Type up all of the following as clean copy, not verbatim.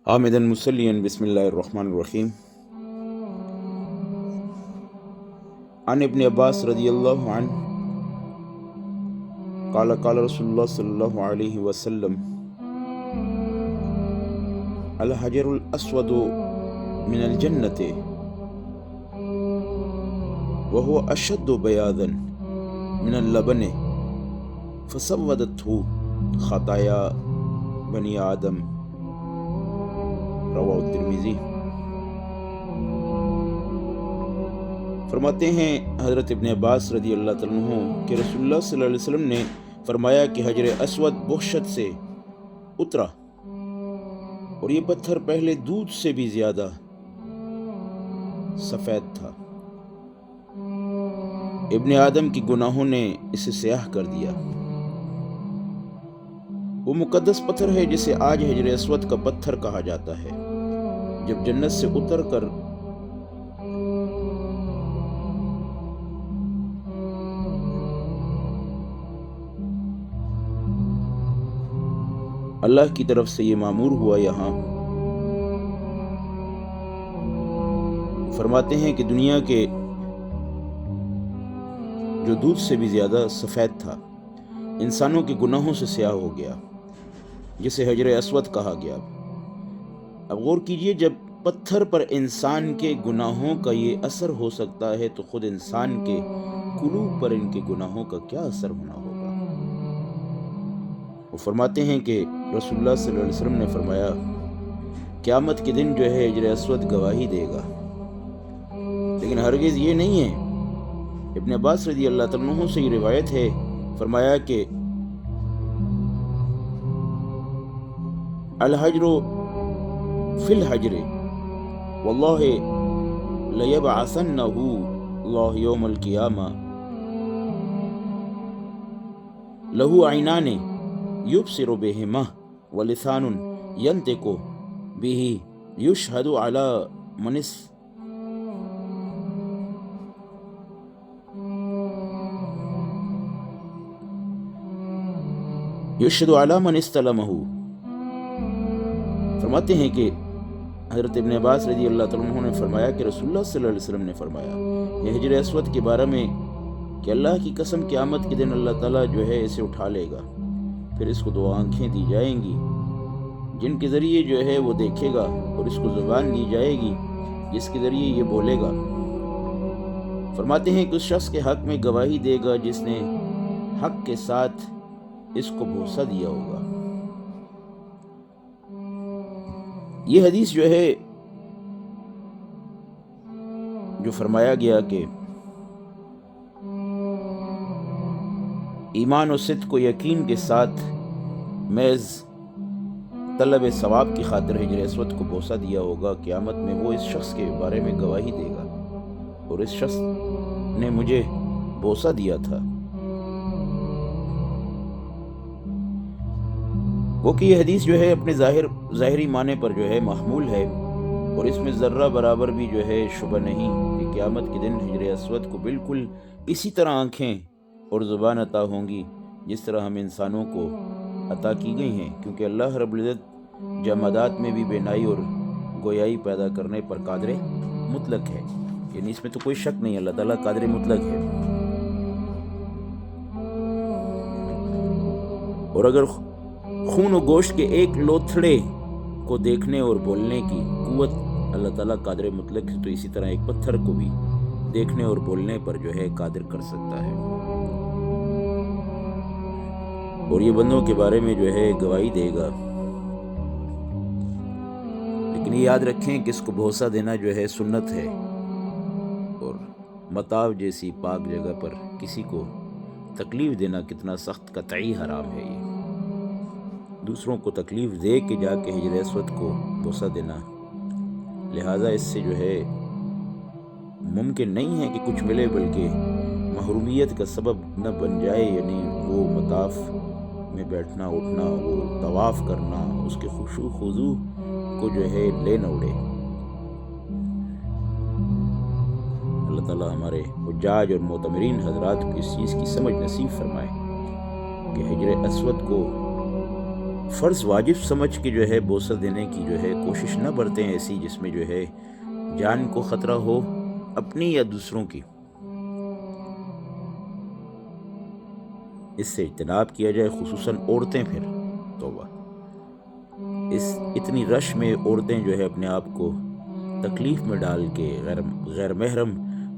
حامدا مسلیا بسم اللہ الرحمن الرحیم. عن ابن عباس رضی اللہ عنہ قال قال رسول اللہ صلی اللہ علیہ وسلم الحجر الاسود من الجنت وهو اشد بیاضا من اللبن فسودته خطایا بنی آدم. رواہ الترمذی. فرماتے ہیں حضرت ابن عباس رضی اللہ تعالیٰ عنہ کہ رسول اللہ صلی اللہ علیہ وسلم نے فرمایا کہ حجر اسود بہشت سے اترا اور یہ پتھر پہلے دودھ سے بھی زیادہ سفید تھا. ابن آدم کی گناہوں نے اسے سیاہ کر دیا. وہ مقدس پتھر ہے جسے آج حجر اسود کا پتھر کہا جاتا ہے. جب جنت سے اتر کر اللہ کی طرف سے یہ مامور ہوا یہاں، فرماتے ہیں کہ دنیا کے جو دودھ سے بھی زیادہ سفید تھا انسانوں کے گناہوں سے سیاہ ہو گیا، جسے حجر اسود کہا گیا. اب غور کیجئے، جب پتھر پر انسان کے گناہوں کا یہ اثر ہو سکتا ہے تو خود انسان کے قلوب پر ان کے گناہوں کا کیا اثر ہونا ہوگا. وہ فرماتے ہیں کہ رسول اللہ صلی اللہ علیہ وسلم نے فرمایا قیامت کے دن جو ہے حجر اسود گواہی دے گا، لیکن ہرگز یہ نہیں ہے. ابن عباس رضی اللہ تعالیٰ عنہ سے یہ روایت ہے، فرمایا کہ الحجر فی الحجر واللہ لیبعثنہ اللہ یوم القیامہ لہ عینان یبصر بہما ولسان ینطق بہ یشہد علی من استلمہ. فرماتے ہیں کہ حضرت ابن عباس رضی اللہ تعالیٰ عنہ نے فرمایا کہ رسول اللہ صلی اللہ علیہ وسلم نے فرمایا یہ حجر اسود کے بارے میں کہ اللہ کی قسم قیامت کے دن اللہ تعالیٰ جو ہے اسے اٹھا لے گا، پھر اس کو 2 آنکھیں دی جائیں گی جن کے ذریعے جو ہے وہ دیکھے گا، اور اس کو زبان دی جائے گی جس کے ذریعے یہ بولے گا. فرماتے ہیں کہ اس شخص کے حق میں گواہی دے گا جس نے حق کے ساتھ اس کو بوسہ دیا ہوگا. یہ حدیث جو ہے جو فرمایا گیا کہ ایمان و صدق و یقین کے ساتھ محض طلب ثواب کی خاطر حجر اسود کو بوسہ دیا ہوگا، قیامت میں وہ اس شخص کے بارے میں گواہی دے گا اور اس شخص نے مجھے بوسہ دیا تھا. وہ کہ یہ حدیث جو ہے اپنے ظاہری معنی پر جو ہے محمول ہے، اور اس میں ذرہ برابر بھی جو ہے شبہ نہیں کہ قیامت کے دن حجر اسود کو بالکل اسی طرح آنکھیں اور زبان عطا ہوں گی جس طرح ہم انسانوں کو عطا کی گئی ہیں، کیونکہ اللہ رب العزت جمادات میں بھی بینائی اور گویائی پیدا کرنے پر قادر مطلق ہے. یعنی اس میں تو کوئی شک نہیں، اللہ تعالیٰ قادر مطلق ہے. اور اگر خون و گوشت کے ایک لوتھڑے کو دیکھنے اور بولنے کی قوت اللہ تعالیٰ قادر مطلق ہے، تو اسی طرح ایک پتھر کو بھی دیکھنے اور بولنے پر جو ہے قادر کر سکتا ہے، اور یہ بندوں کے بارے میں جو ہے گواہی دے گا. لیکن یہ یاد رکھیں کہ اس کو بوسہ دینا جو ہے سنت ہے، اور مطاف جیسی پاک جگہ پر کسی کو تکلیف دینا کتنا سخت قطعی حرام ہے. یہ دوسروں کو تکلیف دے کے جا کے حجر اسود کو بوسہ دینا، لہٰذا اس سے جو ہے ممکن نہیں ہے کہ کچھ ملے، بلکہ محرومیت کا سبب نہ بن جائے. یعنی وہ مطاف میں بیٹھنا اٹھنا، وہ طواف کرنا، اس کے خشوع خضوع کو جو ہے لے نہ اڑے. اللہ تعالیٰ ہمارے حجاج اور معتمرین حضرات کو اس چیز کی سمجھ نصیب فرمائے کہ حجر اسود کو فرض واجب سمجھ کے جو ہے بوسہ دینے کی جو ہے کوشش نہ برتیں ایسی جس میں جو ہے جان کو خطرہ ہو، اپنی یا دوسروں کی۔ اس سے اجتناب کیا جائے، خصوصاً عورتیں پھر توبہ، اس اتنی رش میں عورتیں جو ہے اپنے آپ کو تکلیف میں ڈال کے غیر محرم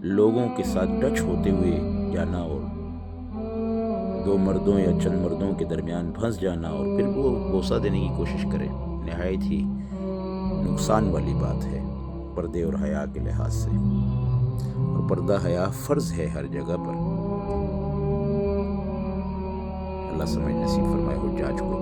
لوگوں کے ساتھ ٹچ ہوتے ہوئے جانا اور دو مردوں یا چند مردوں کے درمیان پھنس جانا اور پھر وہ بوسہ دینے کی کوشش کرے، نہایت ہی نقصان والی بات ہے پردے اور حیا کے لحاظ سے۔ اور پردہ حیا فرض ہے ہر جگہ پر۔ اللہ سمجھ نصیب فرمائے حجاج کو۔